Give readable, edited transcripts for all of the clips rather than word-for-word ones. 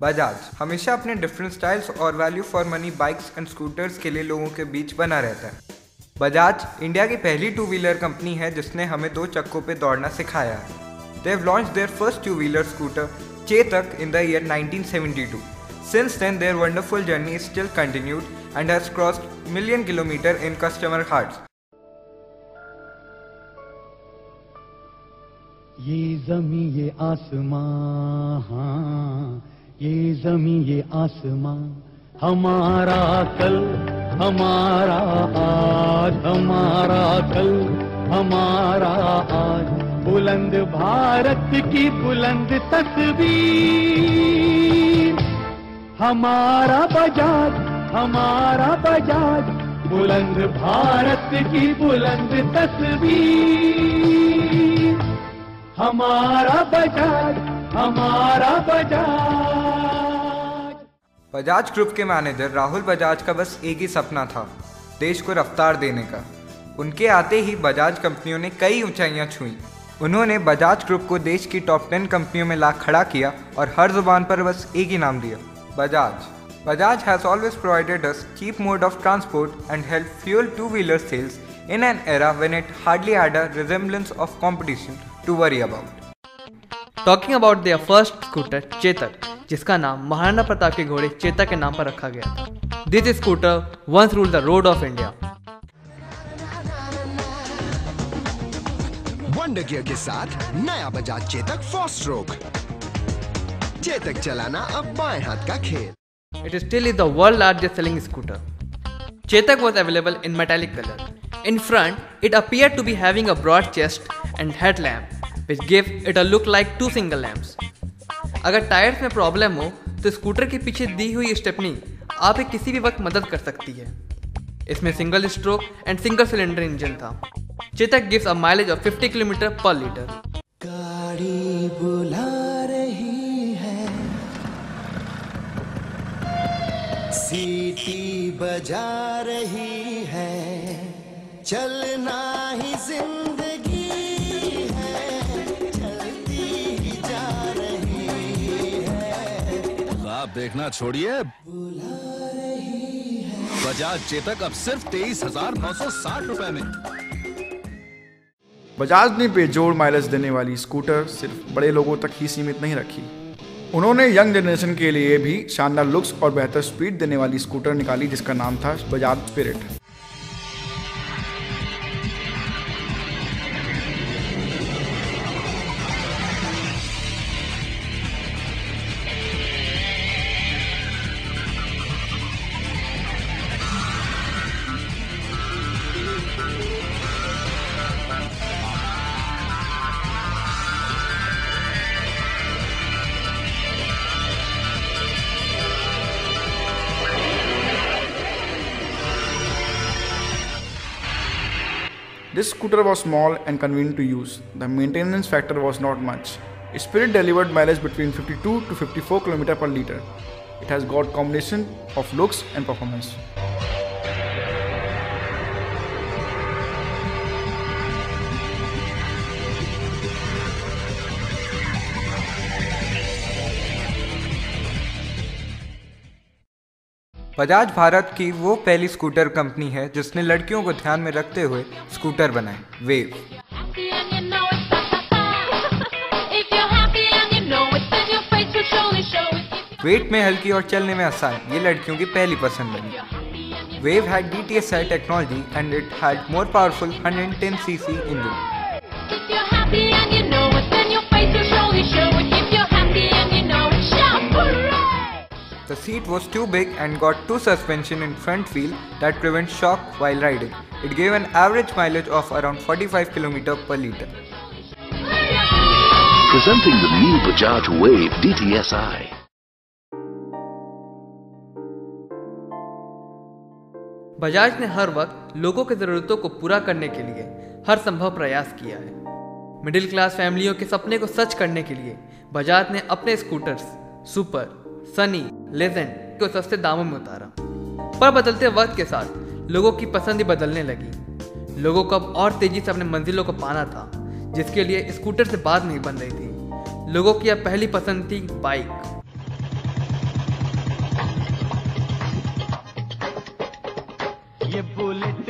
बजाज हमेशा अपने different styles और value for money bikes and scooters के लिए लोगों के बीच बना रहता है। बजाज इंडिया की पहली टू व्हीलर कंपनी है जिसने हमें दो चक्कों पे दौड़ना सिखाया है। They have launched their first two wheeler scooter Chetak in the year 1972. Since then, their wonderful journey is still continued and has crossed million kilometers in customer hearts. ये ज़मीं ये आसमां, हाँ ये ज़मीं ये आसमां, हमारा कल हमारा आज, हमारा कल हमारा आज, बुलंद भारत की बुलंद तस्वीर, हमारा बजाज, बुलंद भारत की बुलंद तस्वीर, हमारा बजाज। बजाज ग्रुप के मैनेजर राहुल बजाज का बस एक ही सपना था, देश को रफ्तार देने का। उनके आते ही बजाज कंपनियों ने कई ऊंचाइयां छुई। उन्होंने बजाज ग्रुप को देश की टॉप 10 कंपनियों में ला खड़ा किया और हर जुबान पर बस एक ही नाम दिया, Bajaj. Bajaj has always provided us cheap mode of transport and helped fuel two-wheeler sales in an era when it hardly had a resemblance of competition to worry about. Talking about their first scooter, Chetak, जिसका नाम महाराणा प्रताप के घोड़े चेतक के नाम पर रखा गया था। This scooter once ruled the road of India. Wonder gear के साथ नया बजाज चेतक 4-stroke। चेतक चलाना अब बाएं हाथ का खेल। It still is the world's largest selling scooter. Chetak was available in metallic color. In front, it appeared to be having a broad chest and headlamp, which gave it a look like two single lamps. अगर tyres में problem हो तो scooter के पीछे दी हुई stepney आपकी किसी भी वक्त मदद कर सकती है। इसमें single stroke and single cylinder engine था। Chetak gives a mileage of 50 km per liter. गाड़ी बुला रही है, सीटी बजा रही है, चलना ही जिंदगी है, चलती ही जा रही है। आप देखना छोड़िए, बुला रही है। बजाज चेतक अब सिर्फ 23,960 रुपए में। बजाज ने बेजोड़ माइलेज देने वाली स्कूटर सिर्फ बड़े लोगों तक ही सीमित नहीं रखी। उन्होंने यंग जनरेशन के लिए भी शानदार लुक्स और बेहतर स्पीड देने वाली स्कूटर निकाली जिसका नाम था Bajaj spirit. This scooter was small and convenient to use. The maintenance factor was not much. Spirit delivered mileage between 52 to 54 km per liter. It has got combination of looks and performance. Bajaj Bharat की वो पहली scooter company है जिसने लड़कियों को ध्यान में रखते हुए स्कूटर बनाए, वेव। वेट में हल्की और चलने में आसान, ये लड़कियों की पहली पसंद बनी। Wave had DTSI technology and it had more powerful 110cc engine. The seat was too big and got two suspension in front wheel that prevent shock while riding. It gave an average mileage of around 45 km per liter. Presenting the new Bajaj Wave DTSI. Bajaj ने हर वक्त लोगों की ज़रूरतों को पूरा करने के लिए हर संभव प्रयास किया है। मिडिल क्लास फैमिलियों के सपने को सच करने के लिए बजाज ने अपने स्कूटर्स सुपर, सनी, लेजेंड को सस्ते दामों में उतारा। पर बदलते वक्त के साथ लोगों की पसंद ही बदलने लगी। लोगों को अब और तेजी से अपने मंजिलों को पाना था, जिसके लिए स्कूटर से बात नहीं बन रही थी। लोगों की अब पहली पसंद थी बाइक।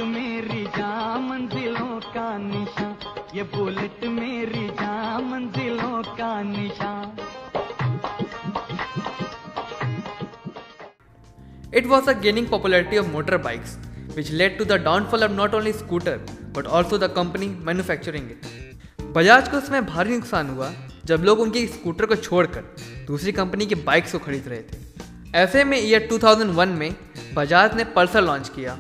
मेरी जान मंजिलों का निशान, ये बुलेट मेरी जान मंजिलों का निशान। It was a gaining popularity of motorbikes, which led to the downfall of not only scooter but also the company manufacturing it. Bajaj को उसमें भारी नुकसान हुआ जब लोग उनके स्कूटर को छोड़कर दूसरी कंपनी की बाइक्स को खरीद रहे थे। ऐसे में ईयर 2001 में बजाज ने पल्सर लॉन्च किया।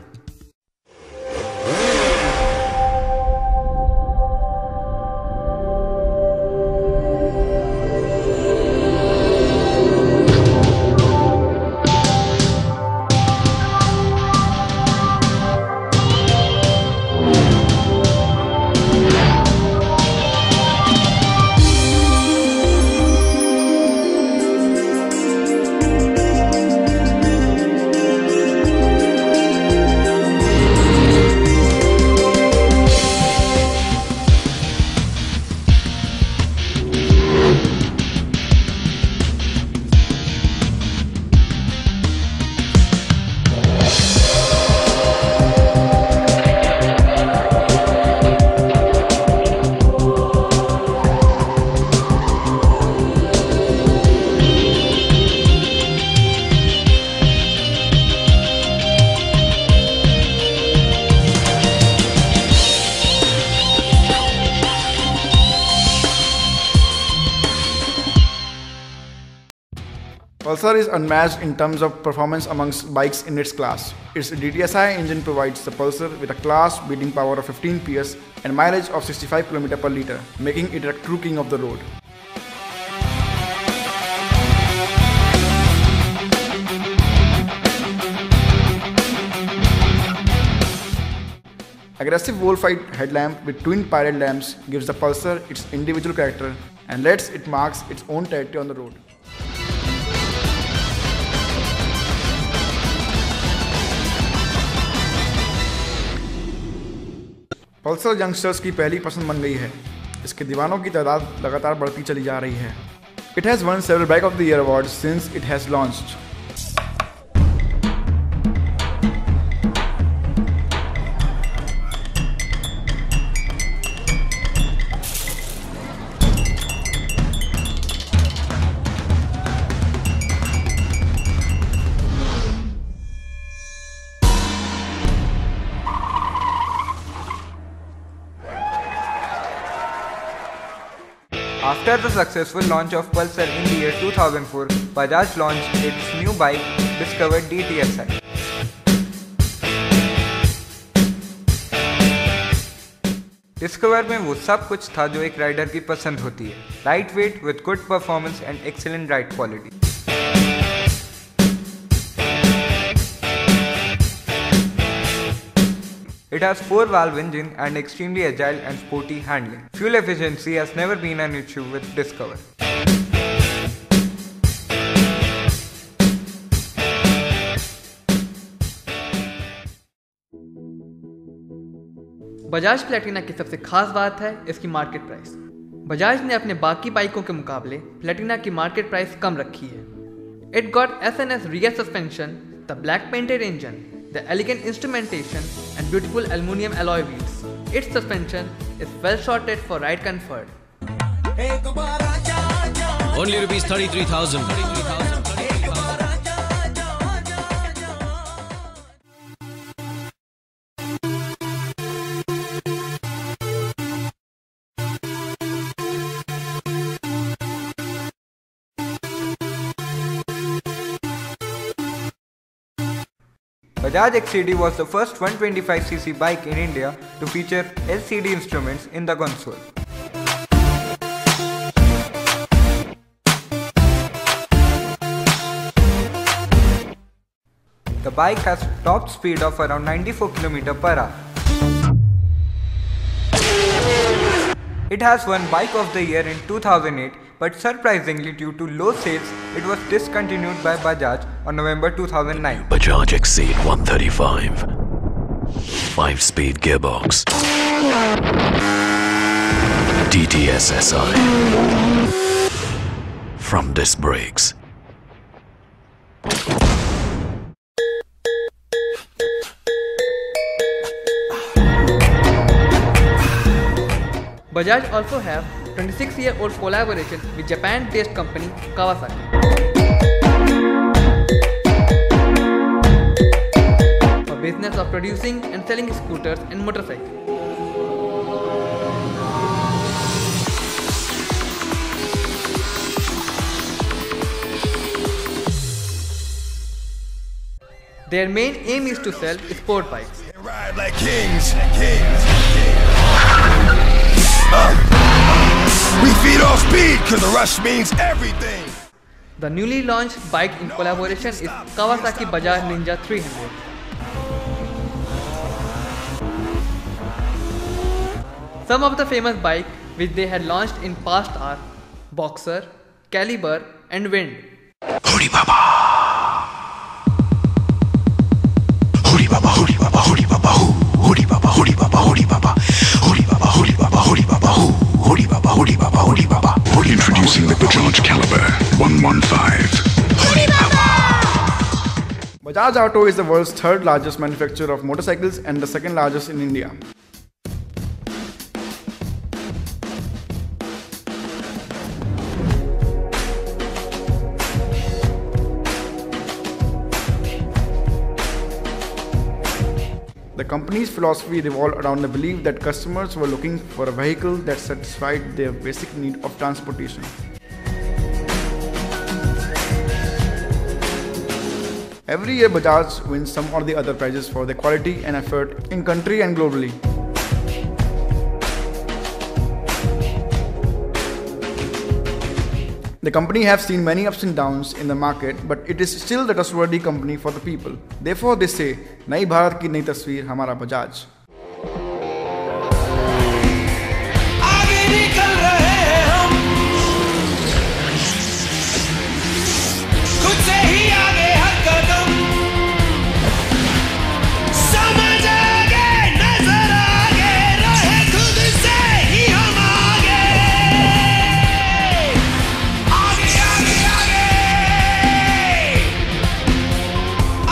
Pulsar is unmatched in terms of performance amongst bikes in its class. Its DTSI engine provides the Pulsar with a class-beating power of 15 PS and mileage of 65 km per liter, making it a true king of the road. Aggressive wolf-eyed headlamp with twin pirate lamps gives the Pulsar its individual character and lets it marks its own territory on the road. Pulsar youngsters की पहली पसंद बन गई है। इसके दीवानों की तादाद लगातार बढ़ती चली जा रही है। It has won several Bike of the Year awards since it has launched. After the successful launch of Pulsar in the year 2004, Bajaj launched its new bike, Discover DTSI. Discover में वो सब कुछ था जो एक राइडर की पसंद होती है, light weight with good performance and excellent ride quality. It has 4-valve engine and extremely agile and sporty handling. Fuel efficiency has never been an issue with Discover. Bajaj Platina की सबसे खास बात है इसकी मार्केट प्राइस। बजाज ने अपने बाकी बाइकों के मुकाबले प्लेटिना की मार्केट प्राइस कम रखी है। It got SNS rear suspension, the black painted engine, the elegant instrumentation and beautiful aluminium alloy wheels. Its suspension is well shorted for ride comfort. Only rupees 33,000. Bajaj XCD was the first 125cc bike in India to feature LCD instruments in the console. The bike has top speed of around 94 km per hour. It has won Bike of the Year in 2008, but surprisingly due to low sales, it was discontinued by Bajaj on November 2009. Bajaj Exceed 135. 5-speed gearbox. DTSSI. From disc brakes. Bajaj also have 26-year-old collaboration with Japan-based company Kawasaki for business of producing and selling scooters and motorcycles. Their main aim is to sell sport bikes. Ride like kings. We feed off speed because the rush means everything. The newly launched bike in collaboration is Kawasaki Bajaj Ninja 300. Some of the famous bikes which they had launched in past are Boxer, Caliber and Wind. Hori Baba. Hori Baba, Hori Baba, Hori Baba, Hori Baba, Hori Baba, Hori Baba, Hori Baba, Hori Baba, Hori Baba, Hori Baba, Hori Baba, Hori Baba. Introducing the Bajaj Caliber 115. Hori Baba. Bajaj Auto is the world's third largest manufacturer of motorcycles and the second largest in India. The company's philosophy revolved around the belief that customers were looking for a vehicle that satisfied their basic need of transportation. Every year Bajaj wins some or the other prizes for their quality and effort in country and globally. The company have seen many ups and downs in the market, but it is still the trustworthy company for the people. Therefore, they say, "Nai Bharat ki nai tasveer, hamara Bajaj." आगे निकल रहे हैं हम, खुद से ही आगे हर कदम, समझ आगे नजर आगे, रहे खुद से ही हम आगे, आगे आगे आगे,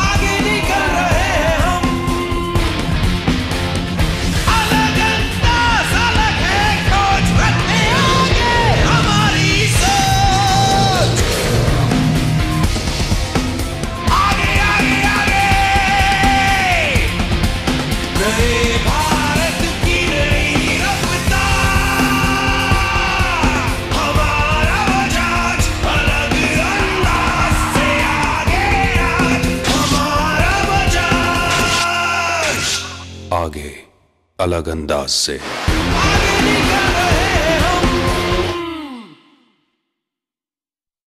आगे निकल रहे हैं हम, अलग अंदाज अलग है खोज रखते आगे हमारी सोच, आगे आगे आगे, नए भारत की नई रफ्तार, हमारा बजाज अलग अंदाज से आगे आज, हमारा बजाज आगे अलग अंदाज से।